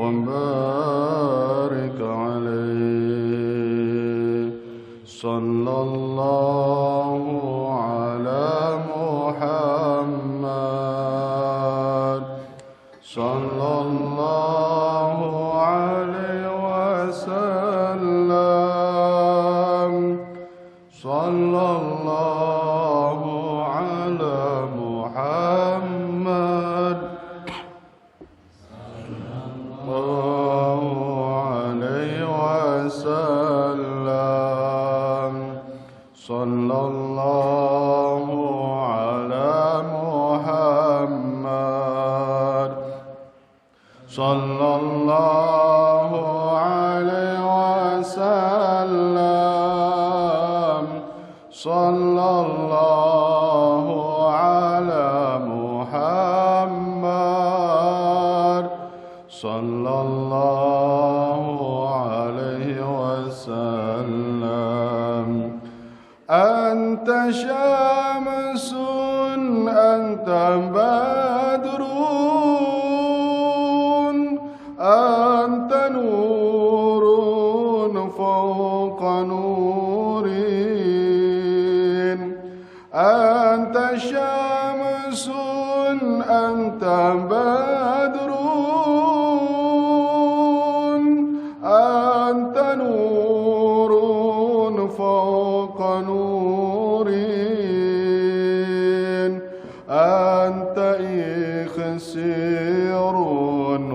وبارك عليه صلى الله على محمد صلى الله عليه وسلم صلى الله على محمد عليه وسلم صلى الله على محمد صلى الله عليه وسلم صلى الله على محمد صلى الله عليه وسلم أنت شمس أنت بدر أنت نور فوق نور أنت شمس أنت بدر أنت نور فوق نور أنت إخسير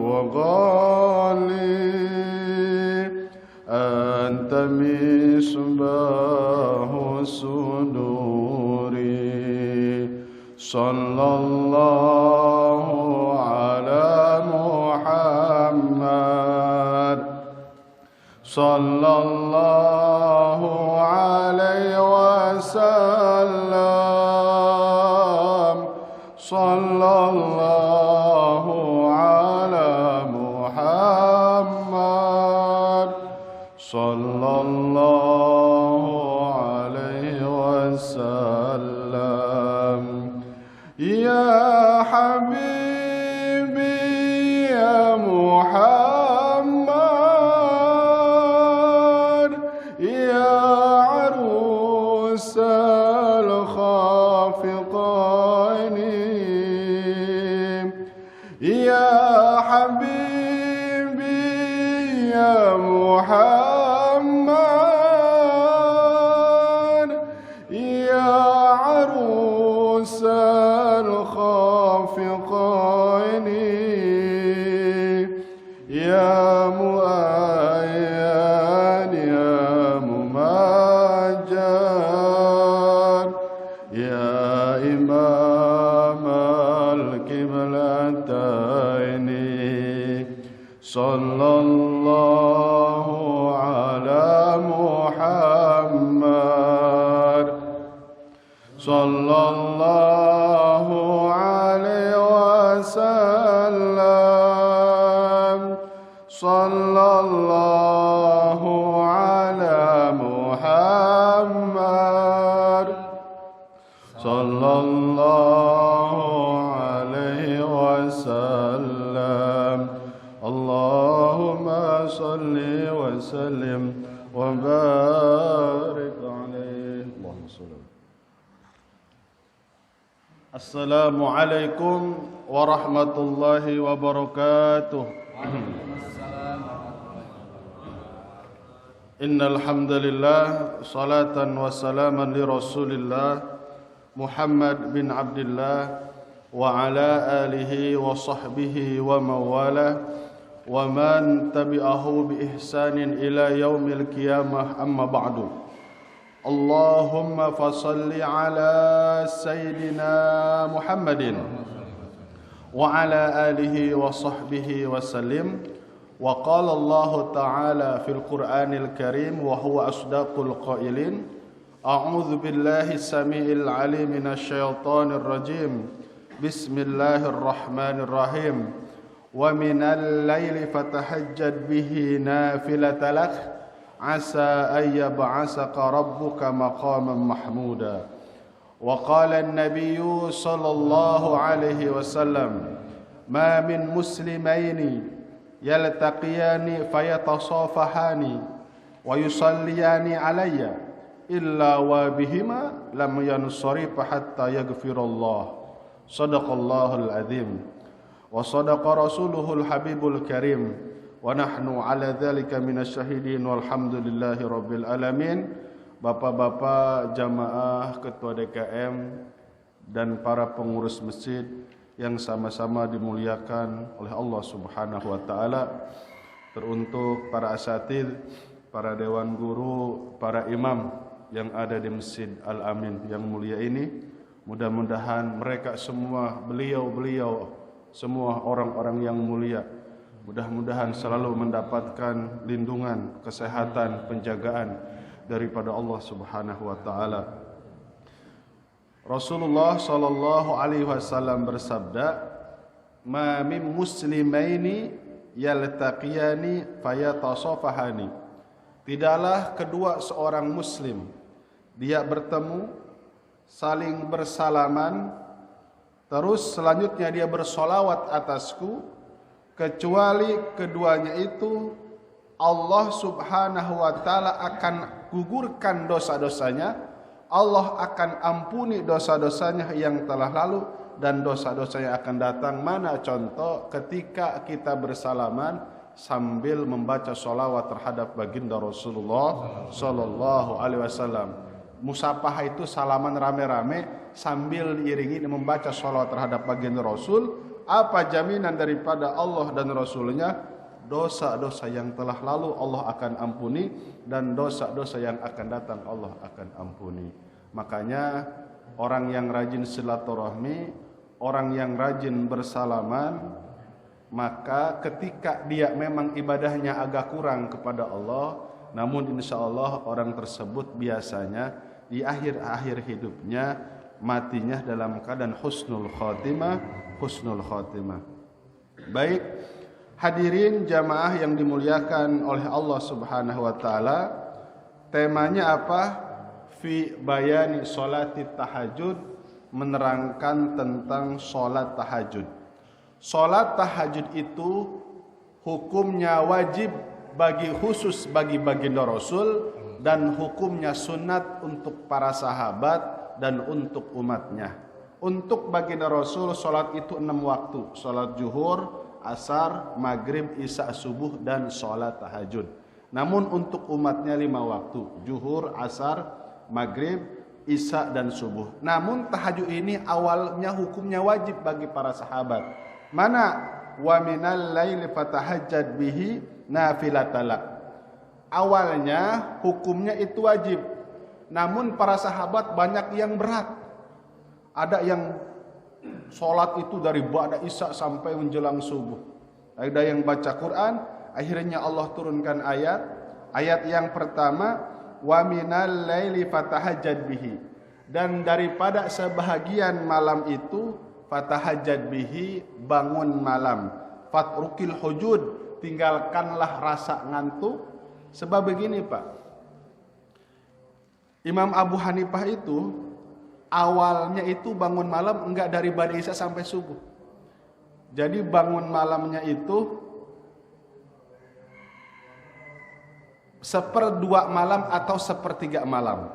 وغالي أنت مصباح الصدور صلى الله على محمد صلى الله عليه وسلم صلى الله على محمد صلى الله عليه وسلم يا حبيبي يا محمد يا عروس الخافقين يا حبيبي يا محمد يا عروس الخافقين يا مؤيد يا ممجد يا إمام القبلتين صلى الله على محمد صلى الله عليه وسلم صلى الله على محمد صلى الله عليه وسلم اللهم صل وسلم وبارك عليه اللهم صل. Assalamualaikum warahmatullahi wabarakatuh. Innal hamdalillah salatan wa salaman li Rasulillah Muhammad bin Abdullah wa ala alihi wa sahbihi wa mawala wa man tabi'ahu bi ihsanin ila yaumil qiyamah amma ba'du. Allahumma fasalli ala sayyidina Muhammadin wa ala alihi wa sahbihi wa sallim. Wa qala Allah ta'ala fil Qur'anil Karim wa huwa asdaqul qailin. A'udzu billahi samiil alim minasy syaithanir rajim. Bismillahirrahmanirrahim. Wa minal laili fatahajjad bihi nafilatan lak asa an yab'asaka rabbuka maqaman mahmuda. Wa qala an-nabiyyu sallallahu alaihi wasallam ma min muslimaini yaltaqiyani fayatasafahani wa yusalliyani alayya illa wa bihima lam yansarif hatta yaghfirallah. Shadaqallahul azim wa sadaqa rasuluhul habibul karim wa nahnu ala dzalika minasyahidin walhamdulillahi rabbil alamin. Bapak-bapak jamaah, ketua DKM dan para pengurus masjid yang sama-sama dimuliakan oleh Allah Subhanahu wa taala, teruntuk para asatidz, para dewan guru, para imam yang ada di Masjid Al-Amin yang mulia ini, mudah-mudahan mereka semua, beliau-beliau semua orang-orang yang mulia, mudah-mudahan selalu mendapatkan lindungan, kesehatan, penjagaan daripada Allah Subhanahu wa taala. Rasulullah sallallahu alaihi wasallam bersabda, "Ma min muslimaini yaltaqiyani fayatasafahani." Tidaklah kedua seorang muslim dia bertemu, saling bersalaman, terus selanjutnya dia bersolawat atasku, kecuali keduanya itu Allah Subhanahu wa taala akan gugurkan dosa-dosanya, Allah akan ampuni dosa-dosanya yang telah lalu dan dosa-dosa yang akan datang. Mana contoh ketika kita bersalaman sambil membaca sholawat terhadap baginda Rasulullah sallallahu alaihi wasallam. Musafah itu salaman rame-rame sambil diiringi membaca sholawat terhadap baginda Rasul. Apa jaminan daripada Allah dan Rasulnya? Dosa-dosa yang telah lalu Allah akan ampuni dan dosa-dosa yang akan datang Allah akan ampuni. Makanya orang yang rajin silaturahmi, orang yang rajin bersalaman, maka ketika dia memang ibadahnya agak kurang kepada Allah, namun insya Allah orang tersebut biasanya di akhir-akhir hidupnya matinya dalam keadaan husnul khotimah. Baik, hadirin jamaah yang dimuliakan oleh Allah Subhanahu wa taala, temanya apa? Fi bayani sholati tahajud, menerangkan tentang sholat tahajud. Sholat tahajud itu hukumnya wajib khusus bagi baginda Rasul dan hukumnya sunat untuk para sahabat dan untuk umatnya. Untuk baginda Rasul sholat itu 6 waktu, sholat zuhur, asar, maghrib, isya, subuh, dan sholat tahajud. Namun untuk umatnya 5 waktu, zuhur, asar, maghrib, isya, dan subuh. Namun tahajud ini awalnya hukumnya wajib bagi para sahabat. Mana? Wa minal laili fatahajjad bihi nafilatalak. Awalnya hukumnya itu wajib. Namun para sahabat banyak yang berat. Ada yang sholat itu dari ba'da isya sampai menjelang subuh. Ada yang baca Quran, akhirnya Allah turunkan ayat. Ayat yang pertama, wa minal laili fatahajjad bihi. Dan daripada sebahagian malam itu, fatahajjad bihi, bangun malam. Fatrukil hujud, tinggalkanlah rasa ngantuk. Sebab begini Pak, Imam Abu Hanifah itu awalnya itu bangun malam enggak dari ba'da isya sampai subuh. Jadi bangun malamnya itu 1/2 malam atau 1/3 malam.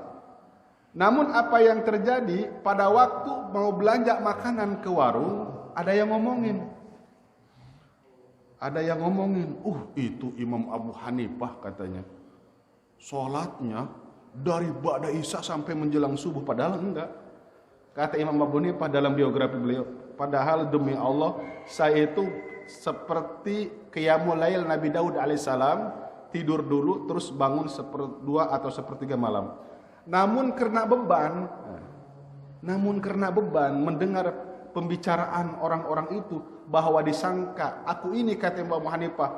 Namun apa yang terjadi pada waktu mau belanja makanan ke warung, ada yang ngomongin. Itu Imam Abu Hanifah katanya. Sholatnya dari ba'da isya sampai menjelang subuh, padahal enggak. Kata Imam Abu Hanifah dalam biografi beliau, padahal demi Allah saya itu seperti qiyamul lail Nabi Daud alaihissalam, tidur dulu terus bangun 1/2 atau 1/3 malam. Namun karena beban mendengar pembicaraan orang-orang itu, bahwa disangka aku ini, kata Imam Abu Hanifah,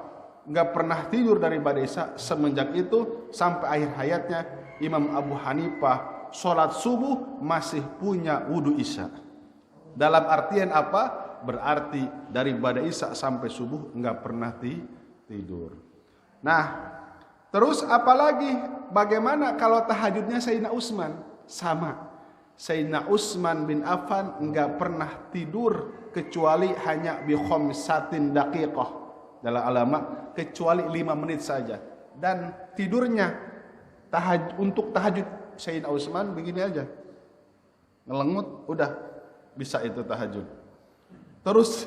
enggak pernah tidur dari ba'da isya. Semenjak itu sampai akhir hayatnya Imam Abu Hanifah sholat subuh masih punya wudu isya. Dalam artian apa? Berarti dari ba'da isya sampai subuh enggak pernah tidur. Nah, terus apalagi bagaimana kalau tahajudnya Sayyidina Utsman? Sama. Sayyidina Utsman bin Affan enggak pernah tidur kecuali hanya bi khamsatin daqiqah. dalam ulama kecuali 5 menit saja. Dan tidurnya untuk tahajud Sayyidina Utsman begini aja. Ngelengut udah bisa itu tahajud. Terus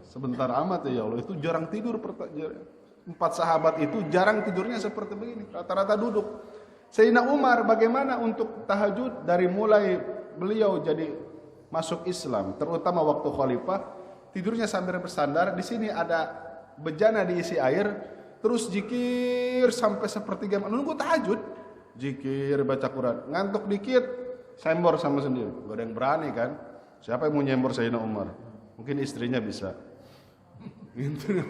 sebentar amat ya Allah, itu jarang tidur. 4 sahabat itu jarang tidurnya seperti begini, rata-rata duduk. Sayyidina Umar bagaimana untuk tahajud dari mulai beliau jadi masuk Islam, terutama waktu khalifah, tidurnya sambil bersandar. Di sini ada bejana diisi air, terus zikir sampai sepertiga nunggu tahajud, zikir baca Quran. Ngantuk dikit, sembor sama sendiri. Gak ada yang berani kan? Siapa yang mau nyembor Sayyidina Umar? Mungkin istrinya bisa. Gitu.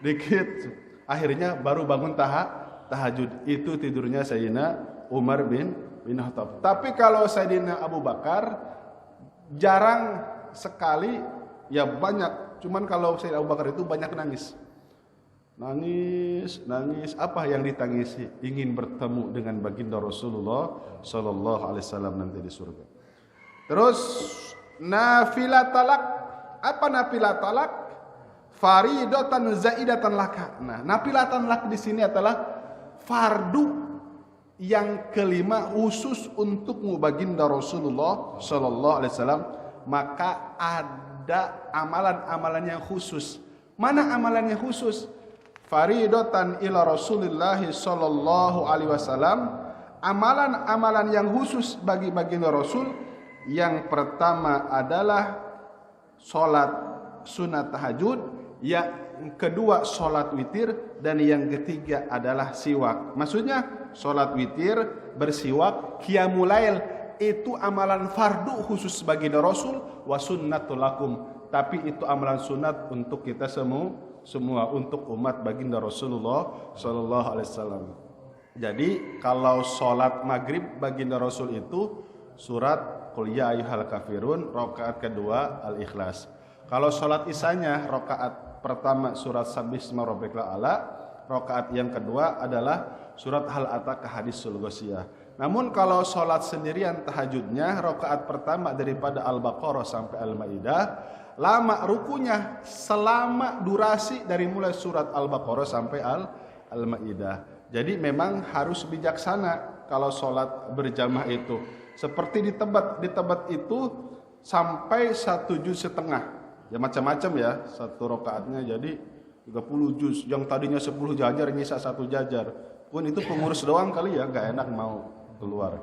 Dikit, akhirnya baru bangun tahajud. Itu tidurnya Sayyidina Umar bin Khattab. Tapi kalau Sayyidina Abu Bakar jarang sekali, ya banyak. Cuman kalau Sayyidina Abu Bakar itu banyak nangis. Nangis. Apa yang ditangisi? Ingin bertemu dengan baginda Rasulullah sallallahu alaihi wasallam nanti di surga. Terus nafilat talak. Apa nafilat talak? Faridatan zaidatan laka. Nah, nafilatan lak di sini adalah fardu yang kelima khusus untukmu baginda Rasulullah sallallahu alaihi wasallam. Maka ada amalan-amalan yang khusus. Mana amalan yang khusus? Faridatan ila Rasulillah sallallahu alaihi wasallam. Amalan-amalan yang khusus bagi baginda Rasul. Yang pertama adalah salat sunat tahajud. Yang kedua sholat witir, dan yang ketiga adalah siwak. Maksudnya sholat witir, bersiwak, qiyamul lail itu amalan fardu khusus bagi Rasul, wa sunnatul lakum. Tapi itu amalan sunat untuk kita semua untuk umat baginda Rasulullah sallallahu alaihi wasallam. Jadi kalau sholat maghrib baginda Rasul itu surat Qul ya ayyuhal kafirun, rakaat kedua Al-Ikhlas. Kalau sholat isanya rakaat pertama surat Sabbisma Rabbikal A'la, rakaat yang kedua adalah surat Hal Ataka Hadisul Ghasyiyah. Namun kalau sholat sendirian tahajudnya, rakaat pertama daripada Al-Baqarah sampai Al-Maidah, lama rukunya selama durasi dari mulai surat Al-Baqarah sampai Al-Maidah. Jadi memang harus bijaksana kalau sholat berjamaah itu. Seperti di Tebet itu sampai 1,5 juz. Ya macam-macam ya, satu rakaatnya jadi 30 juz. Yang tadinya 10 jajar nyisa 1 jajar. Pun itu pengurus doang kali ya, gak enak mau keluar.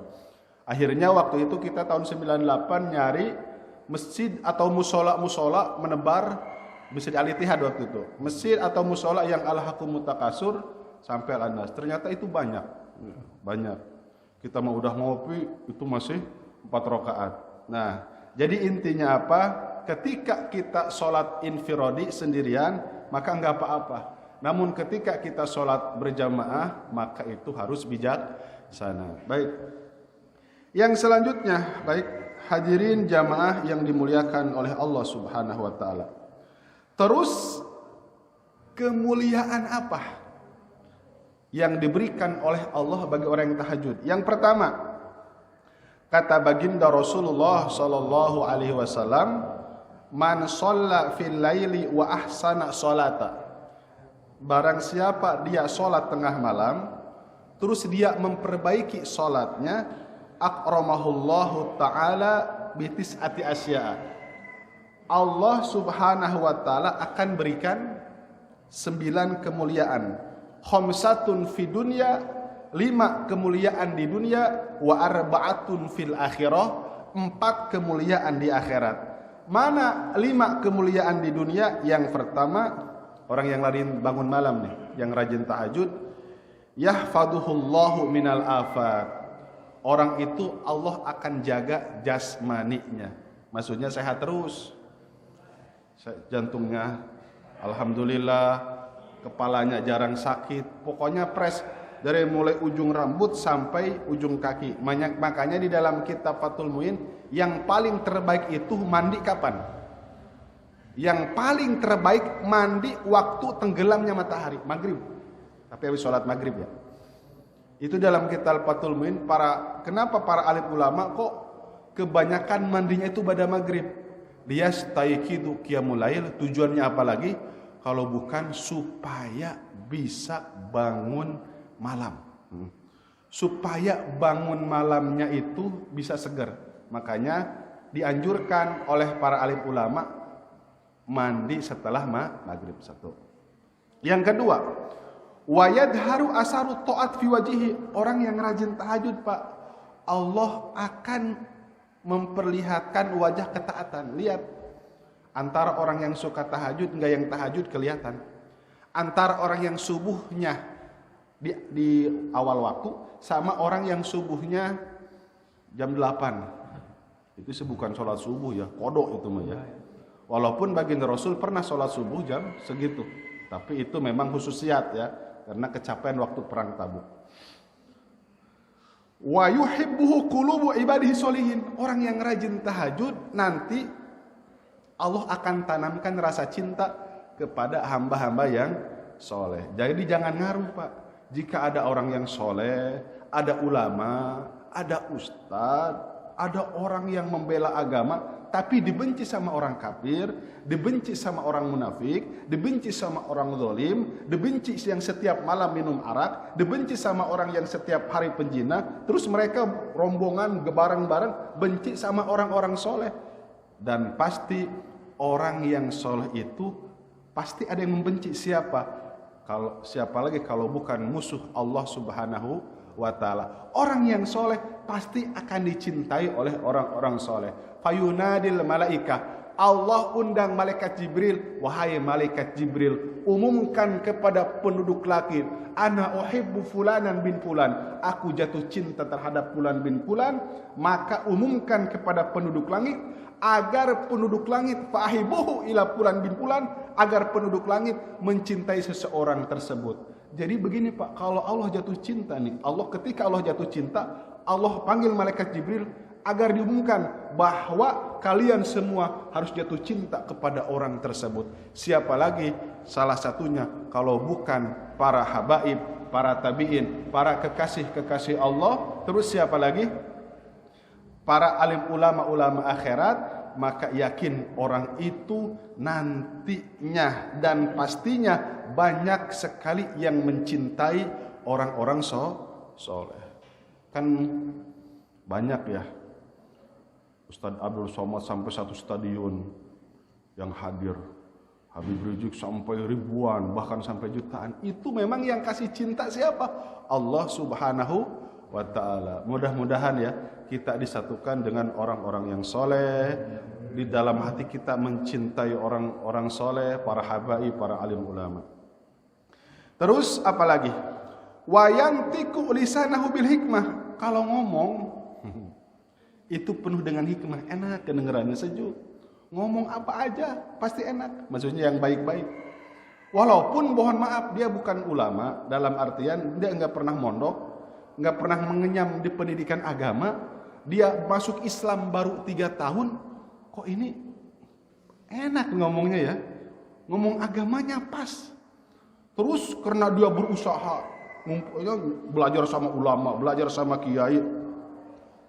Akhirnya waktu itu kita tahun 98 nyari masjid atau musola menebar, bisa di Al-Ittihad waktu itu. Masjid atau musola yang al-hakumut takasur sampai Al-Nas. Ternyata itu banyak. Kita mau udah ngopi itu masih 4 rakaat. Nah, jadi intinya apa? Ketika kita sholat infiradi sendirian, maka enggak apa-apa. Namun ketika kita sholat berjamaah, maka itu harus bijaksana. Baik. Yang selanjutnya, baik hadirin jamaah yang dimuliakan oleh Allah Subhanahu wa taala. Terus kemuliaan apa yang diberikan oleh Allah bagi orang yang tahajud? Yang pertama, kata baginda Rasulullah sallallahu alaihi wasallam, man shalla fil laili wa ahsana sholata. Barang siapa dia sholat tengah malam, terus dia memperbaiki sholatnya, akramahullahu ta'ala bitis'ati asya'a. Allah subhanahu wa ta'ala akan berikan 9 kemuliaan. Khamsatun fi dunya, 5 kemuliaan di dunia, wa arba'atun fil akhirah, 4 kemuliaan di akhirat. Mana 5 kemuliaan di dunia? Yang pertama, orang yang rajin bangun malam nih, yang rajin tahajud, yahfaduhullahu minal afat. Orang itu Allah akan jaga jasmaninya. Maksudnya sehat terus. Jantungnya alhamdulillah, kepalanya jarang sakit, pokoknya fresh dari mulai ujung rambut sampai ujung kaki. Makanya di dalam kitab Fathul Muin, yang paling terbaik itu mandi kapan? Yang paling terbaik mandi waktu tenggelamnya matahari, maghrib. Tapi habis sholat maghrib ya. Itu dalam kitab Fathul Muin, kenapa para alim ulama kok kebanyakan mandinya itu pada maghrib? Dia staikidu qiyamul lail, tujuannya apa lagi? kalau bukan supaya bisa bangun malam. Supaya bangun malamnya itu bisa segar. Makanya dianjurkan oleh para alim ulama mandi setelah maghrib. Satu. Yang kedua, wa yadharu asaru ta'at fi wajhihi. Orang yang rajin tahajud, Pak, Allah akan memperlihatkan wajah ketaatan. Lihat, antara orang yang suka tahajud enggak yang tahajud kelihatan. Antara orang yang subuhnya di awal waktu sama orang yang subuhnya jam 8. Itu bukan sholat subuh ya, kodok itu mah ya. Walaupun baginda Rasul pernah sholat subuh jam segitu, tapi itu memang khususiat ya, karena kecapean waktu perang Tabuk. Wa yuhibbuhu qulubu ibadihi sholihin. Orang yang rajin tahajud nanti Allah akan tanamkan rasa cinta kepada hamba-hamba yang soleh. Jadi jangan ngaruh, Pak. Jika ada orang yang soleh, ada ulama, ada ustadz, ada orang yang membela agama, tapi dibenci sama orang kafir, dibenci sama orang munafik, dibenci sama orang zalim, dibenci yang setiap malam minum arak, dibenci sama orang yang setiap hari penjina, terus mereka rombongan bareng-bareng benci sama orang-orang soleh. Dan pasti orang yang soleh itu pasti ada yang membenci siapa? Siapa lagi kalau bukan musuh Allah Subhanahu wa ta'ala. Orang yang soleh pasti akan dicintai oleh orang-orang soleh. Fayunadil malaikah. Allah undang malaikat Jibril, wahai malaikat Jibril, umumkan kepada penduduk langit, ana uhibbu fulanan bin fulan, aku jatuh cinta terhadap fulan bin fulan, maka umumkan kepada penduduk langit agar penduduk langit fahibuhu ila fulan bin fulan, agar penduduk langit mencintai seseorang tersebut. Jadi begini, Pak, kalau Allah jatuh cinta nih, ketika Allah jatuh cinta, Allah panggil malaikat Jibril agar diumumkan bahwa kalian semua harus jatuh cinta kepada orang tersebut. Siapa lagi? Salah satunya kalau bukan para habaib, para tabi'in, para kekasih-kekasih Allah. Terus siapa lagi? Para alim ulama-ulama akhirat. Maka yakin orang itu nantinya dan pastinya banyak sekali yang mencintai orang-orang soleh. Kan banyak ya, Ustadz Abdul Somad sampai satu stadion yang hadir, Habib Rizik sampai ribuan, bahkan sampai jutaan. Itu memang yang kasih cinta siapa? Allah Subhanahu wa ta'ala. Mudah-mudahan ya kita disatukan dengan orang-orang yang soleh, di dalam hati kita mencintai orang-orang soleh, para habaib, para alim ulama. Terus apalagi? Wa yantiqu lisanahu bil hikmah. Kalau ngomong itu penuh dengan hikmah, enak kedengarannya, sejuk. Ngomong apa aja pasti enak, maksudnya yang baik-baik. Walaupun mohon maaf dia bukan ulama, dalam artian dia enggak pernah mondok, enggak pernah mengenyam di pendidikan agama, dia masuk Islam baru 3 tahun, kok ini enak ngomongnya ya, ngomong agamanya pas. Terus karena dia berusaha, belajar sama ulama, belajar sama kiai,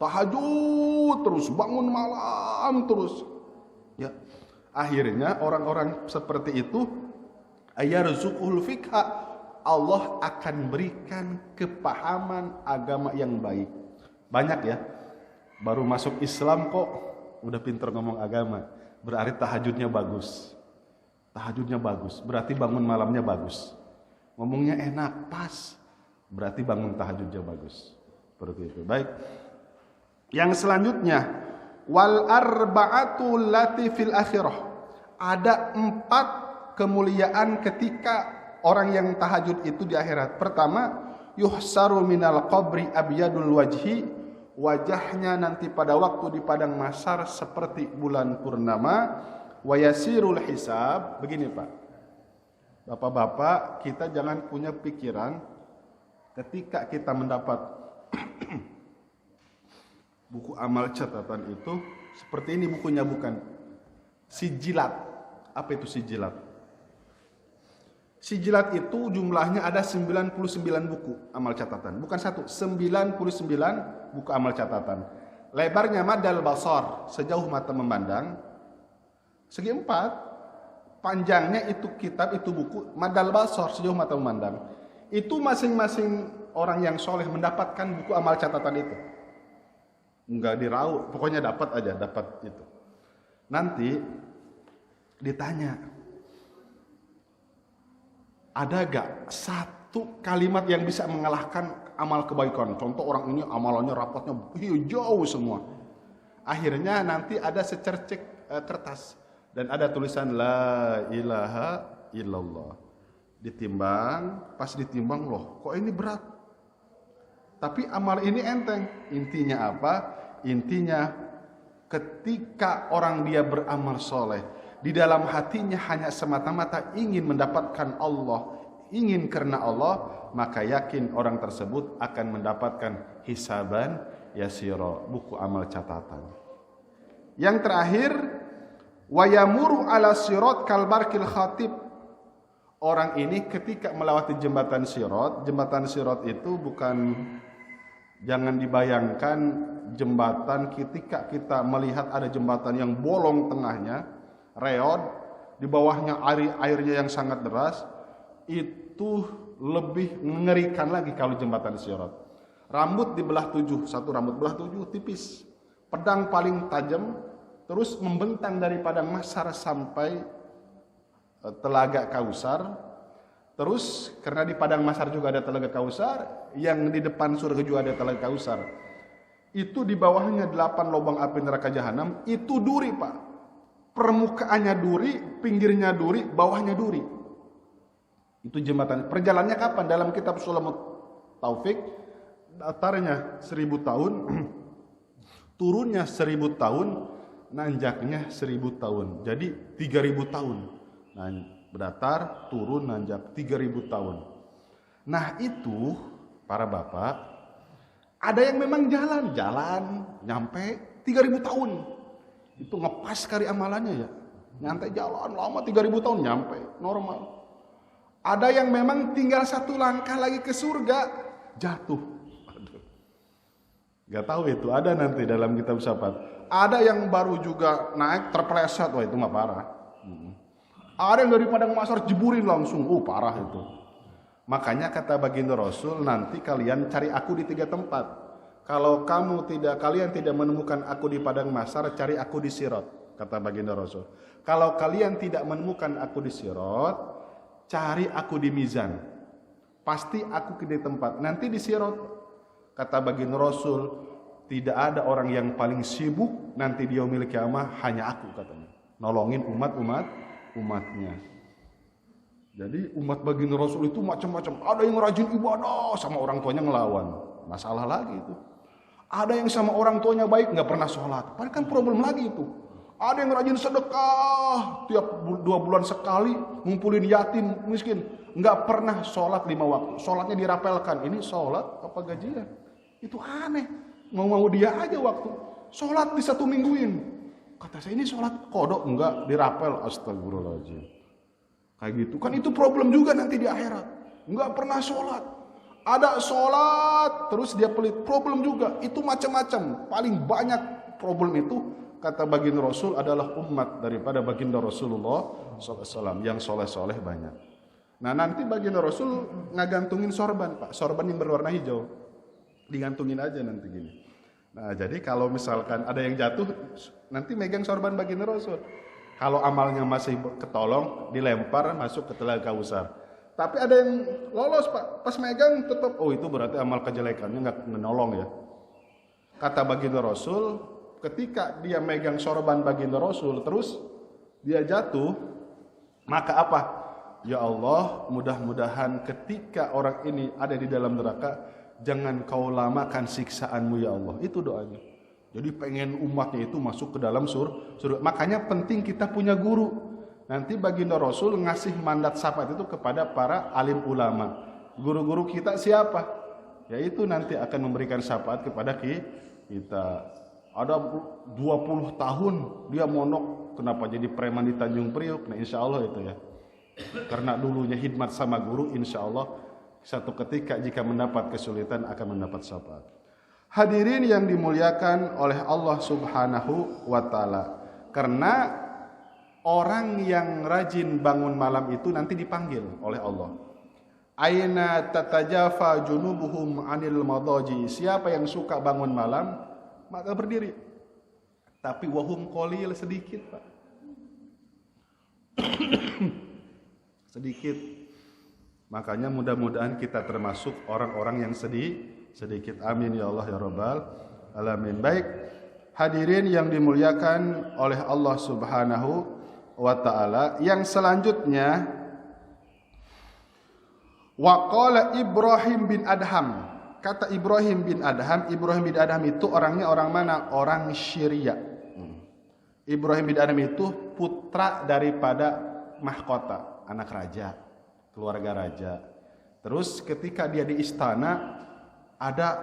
tahajud terus, bangun malam terus, ya. Akhirnya orang-orang seperti itu ayarzuqul fiqha, Allah akan berikan kepahaman agama yang baik. Banyak ya, baru masuk Islam kok udah pinter ngomong agama, berarti tahajudnya bagus. Tahajudnya bagus, berarti bangun malamnya bagus. Ngomongnya enak, pas, berarti bangun tahajudnya bagus. Seperti itu. Baik. Yang selanjutnya, wal arba'atu lati fil akhirah. Ada 4 kemuliaan ketika orang yang tahajud itu di akhirat. Pertama, yuhsaru minal qabri abyadul wajhi, wajahnya nanti pada waktu di padang mahsyar seperti bulan purnama. Wa yasirul hisab. Begini Pak, Bapak-bapak, kita jangan punya pikiran ketika kita mendapat buku amal catatan itu seperti ini bukunya, bukan. Sijilat. Apa itu sijilat? Sijilat itu jumlahnya ada 99 buku amal catatan. Bukan 1, 99 buku amal catatan. Lebarnya madal basar, sejauh mata memandang. Segi 4. panjangnya itu kitab, itu buku, madal basor, sejauh mata memandang. Itu masing-masing orang yang soleh mendapatkan buku amal catatan itu. Enggak diraup, pokoknya dapat aja, dapat itu. Nanti ditanya, ada gak satu kalimat yang bisa mengalahkan amal kebaikan? Contoh orang ini amalannya rapatnya jauh semua. Akhirnya nanti ada secercik kertas dan ada tulisan la ilaha illallah. Ditimbang, pas ditimbang loh, kok ini berat? Tapi amal ini enteng. Intinya apa? Intinya ketika orang dia beramal soleh, di dalam hatinya hanya semata-mata ingin mendapatkan Allah, ingin karena Allah, maka yakin orang tersebut akan mendapatkan hisaban yasiro, buku amal catatan. Yang terakhir, wayamuru ala sirat kalbarkil khatib. Orang ini ketika melewati jembatan sirat itu bukan, jangan dibayangkan jembatan ketika kita melihat ada jembatan yang bolong tengahnya, reot, di bawahnya airnya yang sangat deras, itu lebih mengerikan lagi kalau jembatan sirat. Rambut dibelah 7, satu rambut belah 7 tipis, pedang paling tajam, terus membentang dari padang mahsyar sampai telaga Kausar. Terus karena di padang mahsyar juga ada telaga Kausar, yang di depan surga juga ada telaga Kausar. Itu di bawahnya 8 lubang api neraka jahanam, itu duri, Pak. Permukaannya duri, pinggirnya duri, bawahnya duri. Itu jembatan. Perjalanannya kapan? Dalam kitab Sulamut Taufik, datarnya 1000 tahun, turunnya 1000 tahun, nanjaknya 1000 tahun. Jadi 3000 tahun. Nah, berdatar, turun, nanjak 3000 tahun. Nah, itu para bapak, ada yang memang jalan nyampe 3000 tahun. Itu ngepas kali amalannya ya. Nyantai jalan lama 3000 tahun nyampe normal. Ada yang memang tinggal 1 langkah lagi ke surga, jatuh. Aduh. Gak tahu itu, ada nanti dalam kitab syafaat. Ada yang baru juga naik terpeleset, wah itu mah parah. Ada yang dari padang mahsyar jeburin langsung, parah itu. Makanya kata baginda Rasul, nanti kalian cari aku di 3 tempat. Kalau kalian tidak menemukan aku di padang mahsyar, cari aku di sirat, kata baginda Rasul. Kalau kalian tidak menemukan aku di sirat, cari aku di mizan. Pasti aku di tempat. Nanti di sirat, kata baginda Rasul, tidak ada orang yang paling sibuk nanti di yaumil kiamah, hanya aku, katanya. Nolongin umatnya. Jadi umat baginda Rasul itu macam-macam. Ada yang rajin ibadah, sama orang tuanya ngelawan, masalah lagi itu. Ada yang sama orang tuanya baik, nggak pernah sholat, padahal kan problem lagi itu. Ada yang rajin sedekah, tiap 2 bulan sekali ngumpulin yatim miskin, nggak pernah sholat 5 waktu. Sholatnya dirapelkan. Ini sholat apa gajian? Itu aneh. Mau dia aja waktu sholat di 1 mingguin. Kata saya, ini sholat kodok, enggak, dirapel. Astagfirullahaladzim. Kayak gitu. Kan itu problem juga nanti di akhirat. Enggak pernah sholat. Ada sholat, terus dia pelit. Problem juga. Itu macam-macam. Paling banyak problem itu, kata baginda Rasul, adalah umat daripada baginda Rasulullah SAW. Yang soleh-soleh banyak. Nah, nanti baginda Rasul ngagantungin sorban, Pak. Sorban yang berwarna hijau. Digantungin aja nanti gini. Nah, jadi kalau misalkan ada yang jatuh, nanti megang sorban baginda Rasul. Kalau amalnya masih ketolong, dilempar masuk ke telaga Kausar. Tapi ada yang lolos, Pak. Pas megang tetap, itu berarti amal kejelekannya nggak menolong ya. Kata baginda Rasul, ketika dia megang sorban baginda Rasul, terus dia jatuh, maka apa? Ya Allah, mudah-mudahan ketika orang ini ada di dalam neraka, jangan kau lamakan siksaanmu ya Allah. Itu doanya. Jadi pengen umatnya itu masuk ke dalam surga. Makanya penting kita punya guru. Nanti baginda Rasul ngasih mandat syafaat itu kepada para alim ulama. Guru-guru kita siapa? Yaitu nanti akan memberikan syafaat kepada kita. Ada 20 tahun dia mondok, kenapa jadi preman di Tanjung Priok? Nah, insya Allah itu ya. Karena dulunya khidmat sama guru, insya Allah satu ketika jika mendapat kesulitan akan mendapat syafaat. Hadirin yang dimuliakan oleh Allah Subhanahu wa taala. Karena orang yang rajin bangun malam itu nanti dipanggil oleh Allah. Aina tatajafa junubuhum anil madaji. Siapa yang suka bangun malam, maka berdiri. Tapi wahum qalil, sedikit, Pak. Sedikit. Makanya mudah-mudahan kita termasuk orang-orang yang sedikit. Amin ya Allah ya Rabbal alamin. Baik, hadirin yang dimuliakan oleh Allah Subhanahu wa ta'ala. Yang selanjutnya, waqala Ibrahim bin Adham. Kata Ibrahim bin Adham itu orangnya orang mana? Orang Syria. Ibrahim bin Adham itu putra daripada mahkota, anak raja, keluarga raja. Terus ketika dia di istana, ada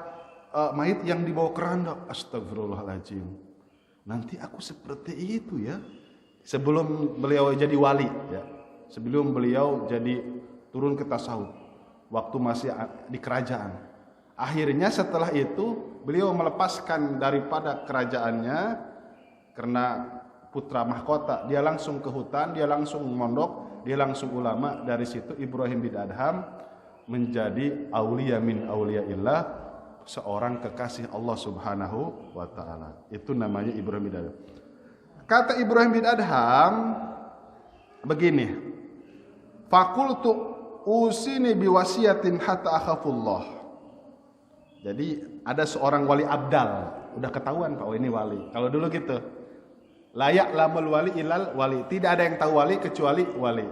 mayit yang dibawa keranda. Astagfirullahaladzim. Nanti aku seperti itu ya. Sebelum beliau jadi wali ya. Sebelum beliau jadi turun ke tasawuf. Waktu masih di kerajaan. Akhirnya setelah itu beliau melepaskan daripada kerajaannya karena putra mahkota. Dia langsung ke hutan, dia langsung mondok, dia langsung ulama. Dari situ Ibrahim bin Adham menjadi aulia min auliaillah, seorang kekasih Allah Subhanahu wa ta'ala. Itu namanya Ibrahim bin Adham. Kata Ibrahim bin Adham begini, fakultu usini biwasiyatin hatta akhafullah. Jadi ada seorang wali abdal, udah ketahuan Pak, oh ini wali. Kalau dulu gitu, layak lamul wali ilal wali, tidak ada yang tahu wali kecuali wali.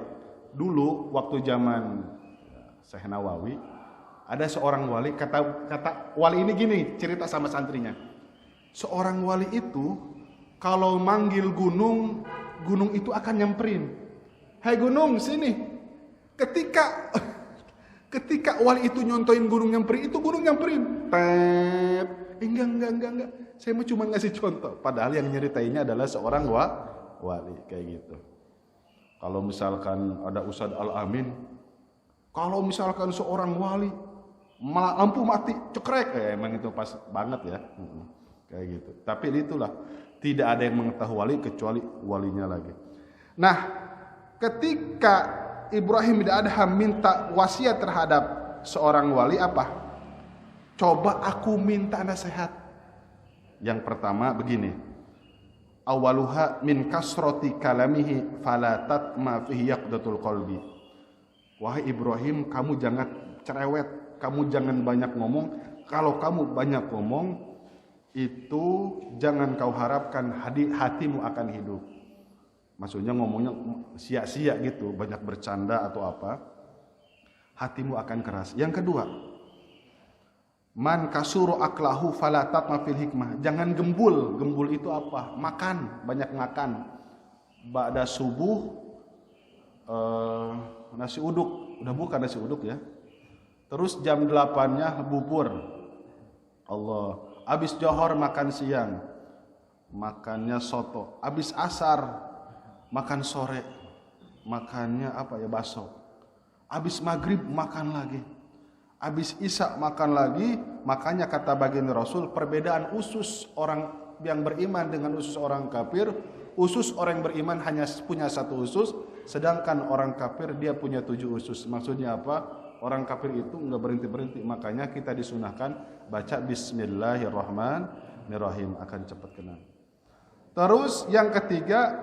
Dulu waktu zaman Syekh Nawawi, ada seorang wali, kata wali ini gini, cerita sama santrinya. Seorang wali itu kalau manggil gunung, gunung itu akan nyamperin. Hai gunung, sini. Ketika wali itu nyontoin gunung nyamperin, itu gunung nyamperin. Enggak. Saya cuma ngasih contoh. Padahal yang nyeritainnya adalah seorang wali, kayak gitu. Kalau misalkan ada Ustadz Al-Amin, kalau misalkan seorang wali, lampu mati, cekrek. Emang itu pas banget ya. Kayak gitu. Tapi itulah. Tidak ada yang mengetahui wali kecuali walinya lagi. Nah, ketika Ibrahim bin Adham minta wasiat terhadap seorang wali apa? Coba aku minta nasihat. Yang pertama begini. Awaluha min kasroti kalamihi fala tatma fihi yaqdatul qalbi. Wahai Ibrahim, kamu jangan cerewet, kamu jangan banyak ngomong. Kalau kamu banyak ngomong, itu jangan kau harapkan hatimu akan hidup. Maksudnya ngomongnya sia-sia gitu, banyak bercanda atau apa, hatimu akan keras. Yang kedua, man kasuru aklahu fala tatma fil hikmah. Jangan gembul. Gembul itu apa? Makan, banyak makan. Ba'da subuh nasi uduk, udah bukan nasi uduk ya. Terus jam 8-nya bubur. Allah. Habis johor makan siang, makannya soto. Habis asar makan sore, makannya apa ya, bakso. Habis maghrib makan lagi. Habis isya makan lagi. Makanya kata baginda Rasul, perbedaan usus orang yang beriman dengan usus orang kafir. Usus orang yang beriman hanya punya satu usus, sedangkan orang kafir dia punya 7 usus. Maksudnya apa? Orang kafir itu enggak berhenti-berhenti. Makanya kita disunahkan baca Bismillahirrahmanirrahim, akan cepat kenal. Terus yang ketiga,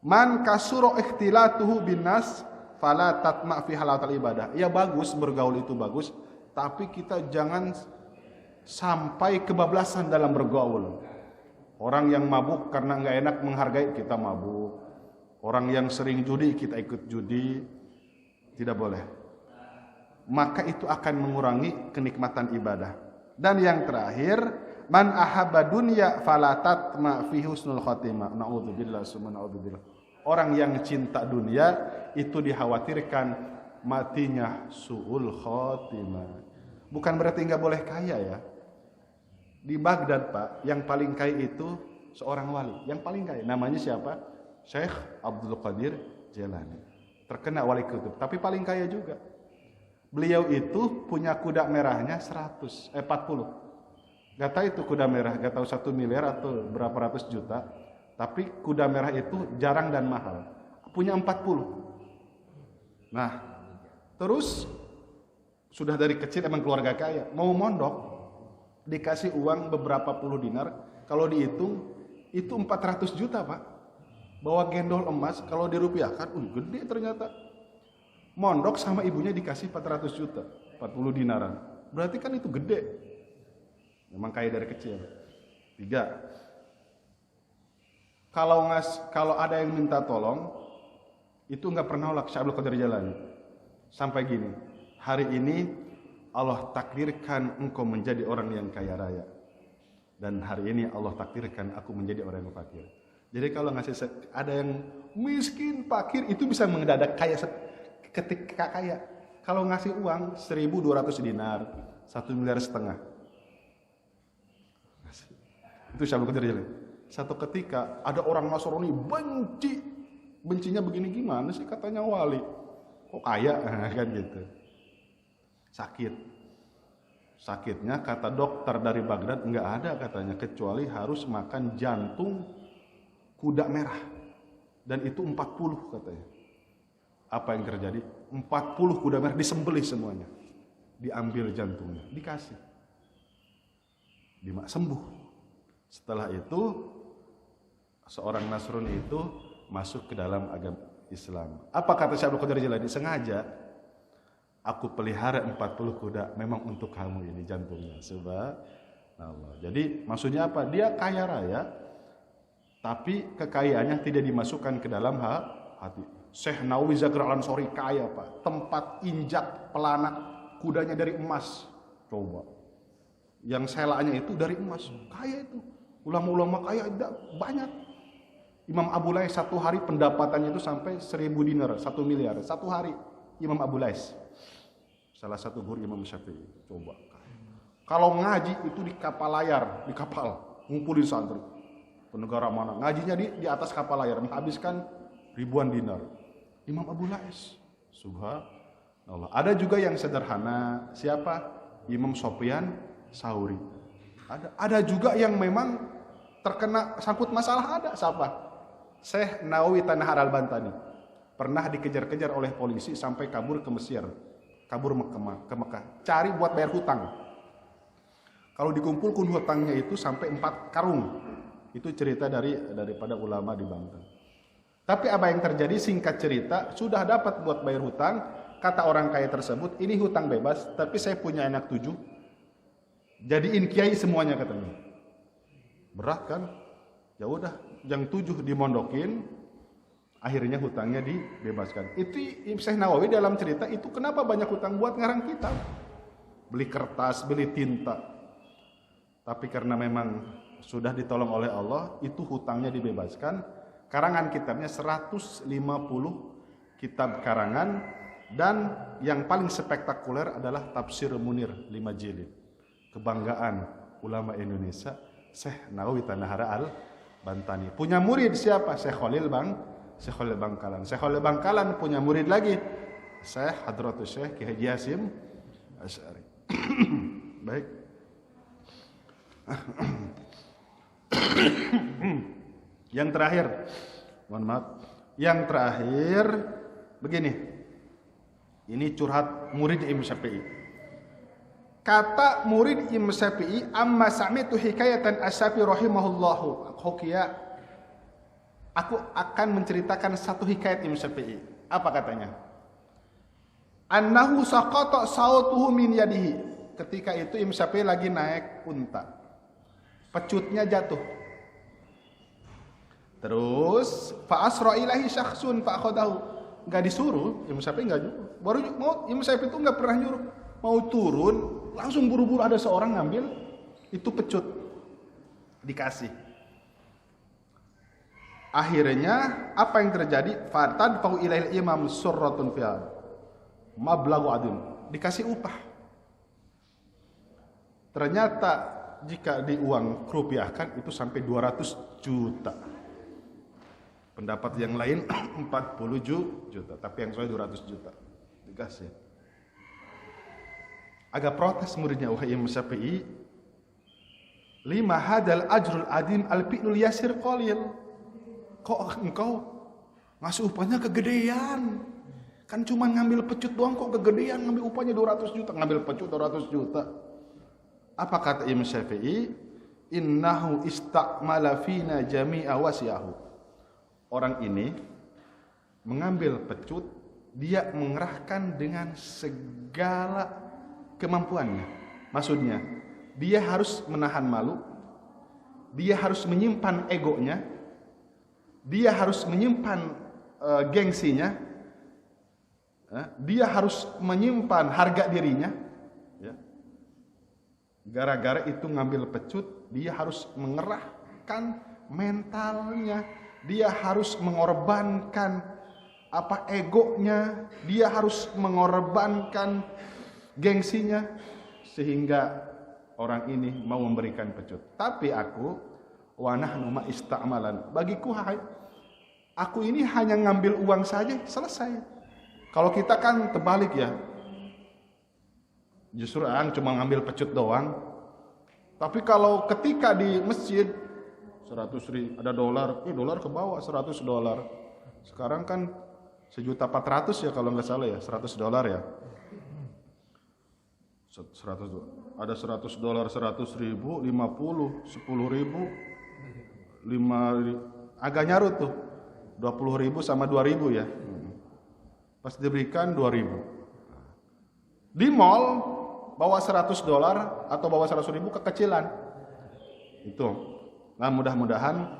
man kasuro ikhtilatuhu binnas fala tatma fi halatal ibadah. Ya bagus, bergaul itu bagus, tapi kita jangan sampai kebablasan dalam bergaul. Orang yang mabuk karena enggak enak menghargai, kita mabuk. Orang yang sering judi, kita ikut judi. Tidak boleh. Maka itu akan mengurangi kenikmatan ibadah. Dan yang terakhir, man ahabba dunya fala tatma fi husnul khatimah. Naudzubillah summa naudzubillah. Orang yang cinta dunia itu dikhawatirkan matinya suul khatimah. Bukan berarti enggak boleh kaya ya. Di Baghdad Pak, yang paling kaya itu seorang wali. Yang paling kaya namanya siapa? Syekh Abdul Qadir Jailani. Terkena wali kutub, tapi paling kaya juga. Beliau itu punya kuda merahnya 40. Gak tahu itu kuda merah, gak tahu 1 miliar atau berapa ratus juta. Tapi kuda merah itu jarang dan mahal. Punya 40. Nah, terus sudah dari kecil emang keluarga kaya, mau mondok, dikasih uang beberapa puluh dinar, kalau dihitung itu 400 juta Pak. Bawa gendol emas, kalau dirupiahkan, gede ternyata. Mondok sama ibunya dikasih 400 juta, 40 dinaran. Berarti kan itu gede. Memang kaya dari kecil. 3. Kalau ada yang minta tolong, itu nggak pernah nolak Syekh Abdul Qadir Jailani. Sampai gini, hari ini Allah takdirkan engkau menjadi orang yang kaya raya. Dan hari ini Allah takdirkan aku menjadi orang yang fakir. Jadi kalau ada yang miskin, fakir, itu bisa mendadak kaya ketika kaya. Kalau ngasih uang 1.200 dinar, 1,5 miliar. Itu Syekh Abdul Qadir Jailani. Satu ketika ada orang Nasrani bencinya begini, gimana sih katanya wali, kok kaya kan gitu. Sakitnya kata dokter dari Baghdad nggak ada katanya, kecuali harus makan jantung kuda merah, dan itu 40 katanya. Apa yang terjadi? 40 kuda merah disembelih semuanya, diambil jantungnya, dikasih, sembuh. Setelah itu seorang Nasrani itu masuk ke dalam agama Islam. Apa kata Syekh Abdul Qadir Jailani? Sengaja aku pelihara 40 kuda memang untuk kamu ini jantungnya. Subhanallah. Jadi maksudnya apa? Dia kaya raya, tapi kekayaannya tidak dimasukkan ke dalam hati. Syekh Nawawi Zakir Al-Ansori kaya Pak. Tempat injak pelana kudanya dari emas. Coba. Yang selanya itu dari emas. Kaya itu. Ulama-ulama kaya banyak. Imam Abu Lais satu hari pendapatannya itu sampai 1.000 dinar, 1 miliar. Satu hari Imam Abu Lais. Salah satu guru Imam Syafi'i. Coba. Kalau ngaji itu di kapal layar, di kapal. Ngumpulin santri. Penegara mana? Ngajinya di atas kapal layar. Menghabiskan ribuan dinar. Imam Abu Lais. Subhanallah. Ada juga yang sederhana. Siapa? Imam Sofyan Sauri. Ada juga yang memang terkena sangkut masalah. Ada siapa? Syekh Nawawi Tanahar Al-Bantani. Pernah dikejar-kejar oleh polisi sampai kabur ke Mesir. Kabur ke Mekah. Cari buat bayar hutang. Kalau dikumpulkan hutangnya itu sampai 4 karung. Itu cerita daripada ulama di Banten. Tapi apa yang terjadi? Singkat cerita, sudah dapat buat bayar hutang. Kata orang kaya tersebut, ini hutang bebas, tapi saya punya anak 7. Jadiin kiai semuanya katanya. Berat kan? Ya udah, yang 7 dimondokin, akhirnya hutangnya dibebaskan. Itu Syekh Nawawi dalam cerita itu kenapa banyak hutang buat ngarang kitab. Beli kertas, beli tinta. Tapi karena memang sudah ditolong oleh Allah, itu hutangnya dibebaskan. Karangan kitabnya 150 kitab karangan, dan yang paling spektakuler adalah Tafsir Munir 5 jilid. Kebanggaan ulama Indonesia, Syekh Nawawi Tanahar Al-Bantani. Punya murid siapa? Syekh Khalil Bangkalan. Syekh Khalil Bangkalan punya murid lagi, Syekh Hadratus Syekh Ki Haji Hasyim Asy'ari. Baik. Yang terakhir, mohon maaf. Yang terakhir begini. Ini curhat murid Imam Syafi'i. Kata murid Imam Syafi'i, amma sami'tu hikayatan Asy-Syafi'i rahimahullahu hukiya. Aku akan menceritakan satu hikayat Imam Syafi'i. Apa katanya? Annahu saqata sautuhu min yadihi. Ketika itu Imam Syafi'i lagi naik unta. Pecutnya jatuh. Terus fa asra ilahi syakhsun fa akhadahu. Enggak disuruh, Imam Syafi'i enggak nyuruh. Baru mau Imam Syafi'i itu enggak pernah nyuruh. Mau turun, langsung buru-buru ada seorang ngambil itu pecut. Dikasih. Akhirnya apa yang terjadi? Fatad fau ilail imam surratun fiha. Mablagu adun. Dikasih upah. Ternyata jika di uang rupiahkan itu sampai 200 juta. Pendapat yang lain 40 juta, tapi yang saya 200 juta. Dikasih. Agak protes muridnya Imam Syafi'i. Lima hadal ajrul adim al-fi'lul yasir qalil. kok engkau ngasih upahnya kegedean? Kan cuma ngambil pecut doang kok kegedean, ngambil upahnya 200 juta, ngambil pecut 200 juta. Apa kata Imam Syafi'i? Innahu istakmala fina jami'a wasiyahu. Orang ini mengambil pecut, dia mengerahkan dengan segala kemampuannya. Maksudnya, dia harus menahan malu, dia harus menyimpan egonya, dia harus menyimpan gengsinya, dia harus menyimpan harga dirinya. Ya. Gara-gara itu ngambil pecut, dia harus mengerahkan mentalnya, dia harus mengorbankan egonya, dia harus mengorbankan gengsinya sehingga orang ini mau memberikan pecut. Tapi aku wa nahnu ma ista'malan. Bagiku aku ini hanya ngambil uang saja, selesai. Kalau kita kan terbalik ya. Justru cuma ngambil pecut doang. Tapi kalau ketika di masjid 100.000 ada dolar, dolar ke bawah $100. Sekarang kan 1.400.000 ya kalau nggak salah ya, $100 ya. 100 ada $100, 100.000, 50, 10.000, 5 agak nyarut tuh. 20.000 sama 2.000 ya. Pas diberikan 2.000. Di mall bawa $100 atau bawa 100.000 kekecilan. Itu. Nah, mudah-mudahan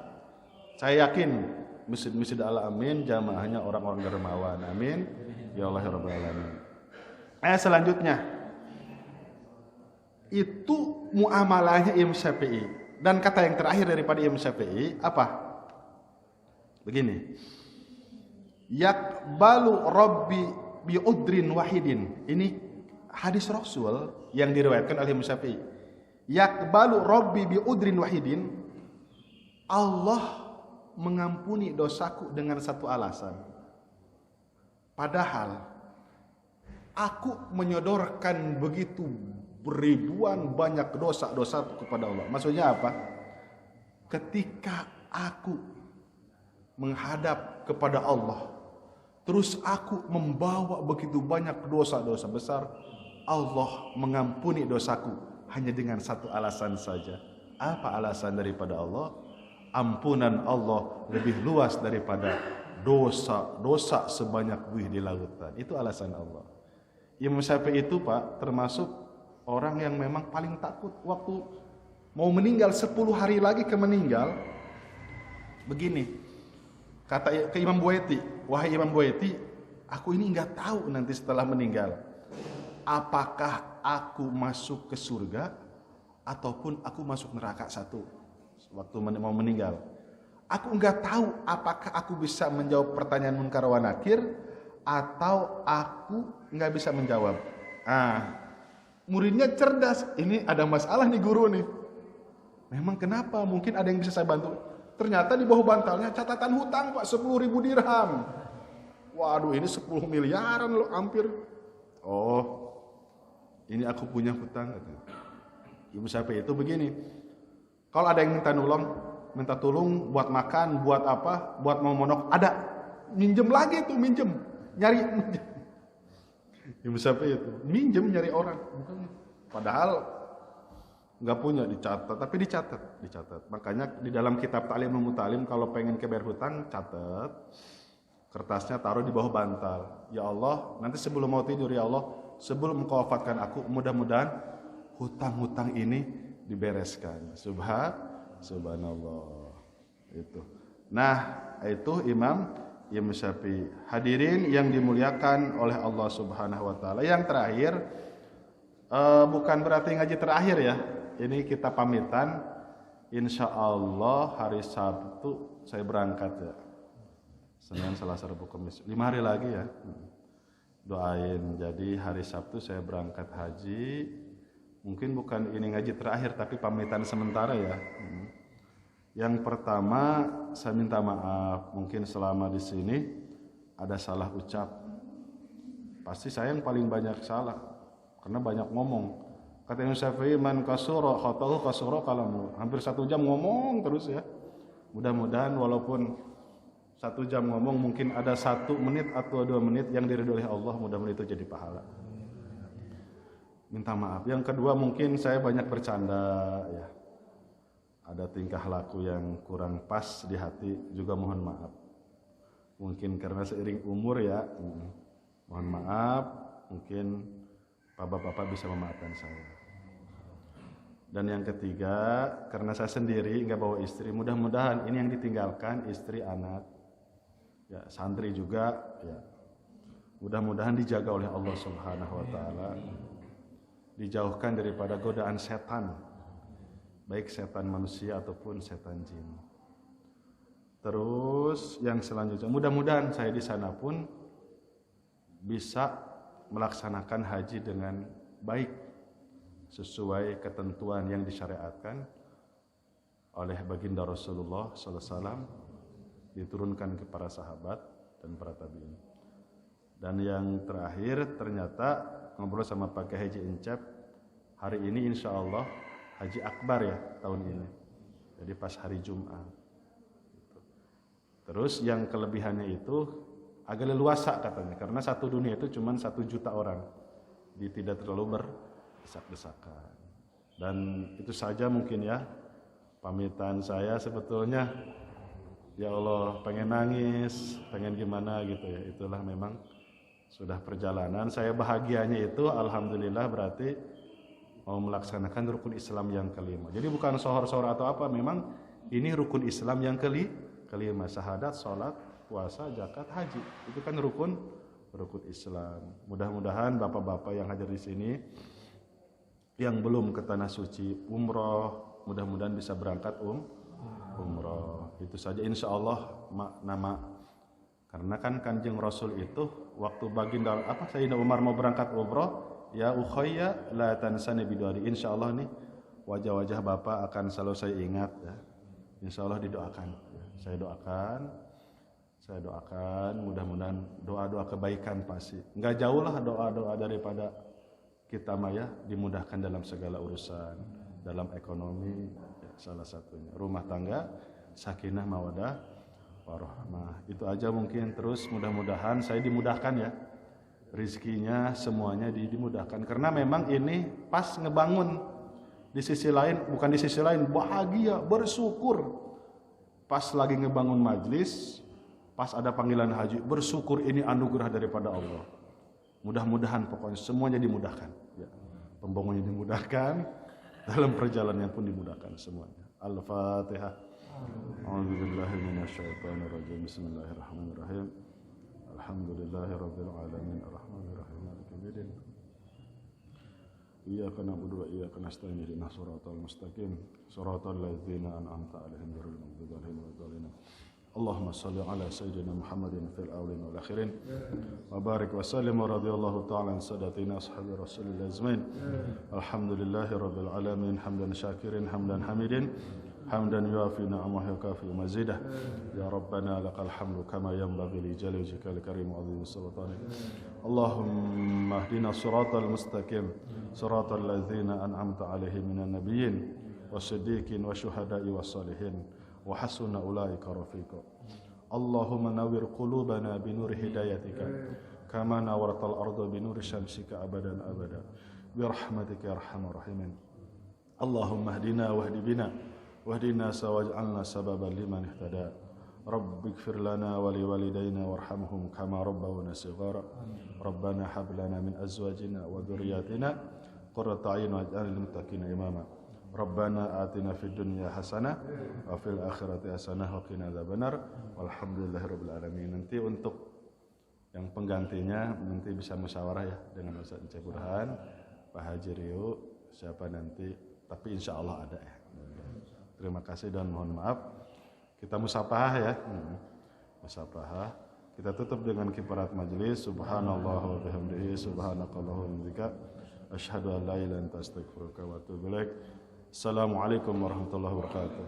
saya yakin masjid-masjid Al-Amin jamaahnya orang-orang dermawan. Amin. Ya Allah ya Rabbal alamin. Selanjutnya itu muamalahnya Imam Syafi'i. Dan kata yang terakhir daripada Imam Syafi'i apa? Begini. Yakbalu Rabbi bi'udrin wahidin. Ini hadis Rasul yang diriwayatkan oleh Imam Syafi'i. Yakbalu Rabbi bi'udrin wahidin. Allah mengampuni dosaku dengan satu alasan. Padahal aku menyodorkan begitu ribuan banyak dosa-dosa kepada Allah. Maksudnya apa? Ketika aku menghadap kepada Allah, terus aku membawa begitu banyak dosa-dosa besar, Allah mengampuni dosaku hanya dengan satu alasan saja. Apa alasan daripada Allah? Ampunan Allah lebih luas daripada dosa-dosa sebanyak buih di lautan. Itu alasan Allah. Imam Syafi'i itu Pak termasuk orang yang memang paling takut waktu mau meninggal 10 hari lagi ke meninggal. Begini, kata ke Imam Buaiti, wahai Imam Buaiti, aku ini nggak tahu nanti setelah meninggal, apakah aku masuk ke surga ataupun aku masuk neraka satu waktu mau meninggal. Aku nggak tahu apakah aku bisa menjawab pertanyaan munkar wa nakir atau aku nggak bisa menjawab. Muridnya cerdas. Ini ada masalah nih guru nih. Memang kenapa? Mungkin ada yang bisa saya bantu. Ternyata di bawah bantalnya catatan hutang Pak 10.000 dirham. Waduh ini 10 miliaran loh hampir. Oh ini aku punya hutang. Imam Syafi'i itu begini. Kalau ada yang minta tolong buat makan, buat apa, buat mau monok, ada. Minjem lagi tuh, minjem. Nyari. Imam Syafi'i itu minjem nyari orang. Padahal nggak punya, dicatat, tapi dicatat. Makanya di dalam kitab Ta'limul Muta'allim kalau pengen kebayar hutang, catat. Kertasnya taruh di bawah bantal. Ya Allah, nanti sebelum mau tidur ya Allah, sebelum Engkau wafatkan aku, mudah-mudahan hutang-hutang ini dibereskan. Subhanallah. Itu. Nah, itu Imam Syafi'i. Hadirin yang dimuliakan oleh Allah Subhanahu wa taala. Yang terakhir bukan berarti ngaji terakhir ya. Ini kita pamitan. Insyaallah hari Sabtu saya berangkat ya. Senin, Selasa, Rabu, Kamis. 5 hari lagi ya. Doain. Jadi hari Sabtu saya berangkat haji. Mungkin bukan ini ngaji terakhir tapi pamitan sementara ya. Yang pertama saya minta maaf, mungkin selama di sini ada salah ucap. Pasti saya yang paling banyak salah karena banyak ngomong. Kata Imam Syafi'i, man kasura khatahu kasura kalamu. Hampir 1 jam ngomong terus ya. Mudah-mudahan walaupun 1 jam ngomong mungkin ada 1 menit atau 2 menit yang diridhoi oleh Allah, mudah-mudahan itu jadi pahala. Minta maaf. Yang kedua mungkin saya banyak bercanda ya. Ada tingkah laku yang kurang pas di hati, juga mohon maaf. Mungkin karena seiring umur ya, mohon maaf. Mungkin bapak-bapak bisa memaafkan saya. Dan yang ketiga, karena saya sendiri nggak bawa istri, mudah-mudahan ini yang ditinggalkan istri, anak, ya santri juga, ya mudah-mudahan dijaga oleh Allah Subhanahu Wa Taala, dijauhkan daripada godaan setan, baik setan manusia ataupun setan jin. Terus yang selanjutnya, mudah-mudahan saya di sana pun bisa melaksanakan haji dengan baik sesuai ketentuan yang disyariatkan oleh baginda Rasulullah SAW, diturunkan ke para sahabat dan para tabi'in. Dan yang terakhir, ternyata ngobrol sama Pak Haji Encep, hari ini insya Allah Haji Akbar ya tahun ini, jadi pas hari Jumat. Terus yang kelebihannya itu agak leluasa katanya, karena satu dunia itu cuma 1 juta orang, tidak terlalu berdesak-desakan. Dan itu saja mungkin ya pamitan saya. Sebetulnya ya Allah pengen nangis, pengen gimana gitu ya, itulah memang sudah perjalanan. Saya bahagianya itu alhamdulillah berarti mau melaksanakan rukun Islam yang kelima. Jadi bukan sohor-sohor atau apa, memang ini rukun Islam yang kelima, syahadat, sholat, puasa, zakat, haji. Itu kan rukun Islam. Mudah-mudahan bapak-bapak yang hadir di sini yang belum ke tanah suci umroh, mudah-mudahan bisa berangkat umroh. Itu saja insya Allah nama. Karena kan Kanjeng Rasul itu waktu baginda Sayyidina Umar mau berangkat umroh, ya ukhayya la tansani bidu'ai. Insya Allah nih wajah-wajah bapak akan selalu saya ingat ya. Insya Allah didoakan. Saya doakan mudah-mudahan doa-doa kebaikan pasti. Enggak jauh lah doa-doa daripada kita maya dimudahkan dalam segala urusan, dalam ekonomi ya, salah satunya rumah tangga, sakinah mawadah warahmah. Itu aja mungkin. Terus mudah-mudahan saya dimudahkan ya, rizkinya semuanya dimudahkan, karena memang ini pas ngebangun. Di sisi lain, bukan di sisi lain, bahagia, bersyukur pas lagi ngebangun majlis, pas ada panggilan haji, bersyukur ini anugerah daripada Allah. Mudah-mudahan pokoknya semuanya dimudahkan ya. Pembangunnya dimudahkan, dalam perjalanan pun dimudahkan semuanya. Al-Fatihah. A'udzubillahi minasyaitonirrajim. Bismillahirrahmanirrahim. Alhamdulillahirabbil alamin arrahmanirrahim maliki yaumiddin. Iyyaka na'budu wa iyyaka nasta'in ihdinas siratal mustaqim siratal ladzina an'amta 'alaihim ghairil maghdubi 'alaihim waladdallin. Allahumma shalli 'ala sayyidina Muhammadin fil awwalin wal akhirin wa barik wa sallim wa radhiyallahu ta'ala an sadatina ashabi rasulillah azmain. Alhamdulillahirabbil alamin hamdan syakirin hamdan hamidin hamdan yuafi ni'amahu kafi mazidah. Ya Rabbana lakal hamdu kama yanbaghi li jalali wajhikal karim wa 'azimi sultanik. Allahumma ihdina siratal mustaqim siratal ladzina an'amta 'alaihim minan nabiyyin wasiddiqin wasyuhada'i wassalihin wa hasuna ulaika rafiqa. Allahumma nawwir qulubana binuri hidayatika kama nawwartal arda binuri syamsika abadan abada bi rahmatika ya arhamar rahimin. Allahumma ihdina wahdi bina wahdina sawaj'alna sababan liman ihtada. Rabbighfir lana wa liwalidayna warhamhum kama rabbawna shighara. Rabbana hab lana min azwajina wa dhurriyyatina qurrata a'yun waj'alna lil muttaqina imama. Rabbana atina fid dunya hasanah wa fil akhirati hasanah wa qina adzabannar. Walhamdulillahirabbil alamin. Nanti untuk yang penggantinya nanti bisa musyawarah ya dengan Ustaz Encep Burhan, Pak Haji Rio, siapa nanti, tapi insyaallah ada ya. Terima kasih dan mohon maaf. Kita musafahah ya. Musafahah. Kita tutup dengan kifarat majlis. Subhanallah wa bihamdihi subhanakallahu wa bihamdika asyhadu an la ilaha illa anta astaghfiruka wa atubu ilaik. Assalamualaikum warahmatullahi wabarakatuh.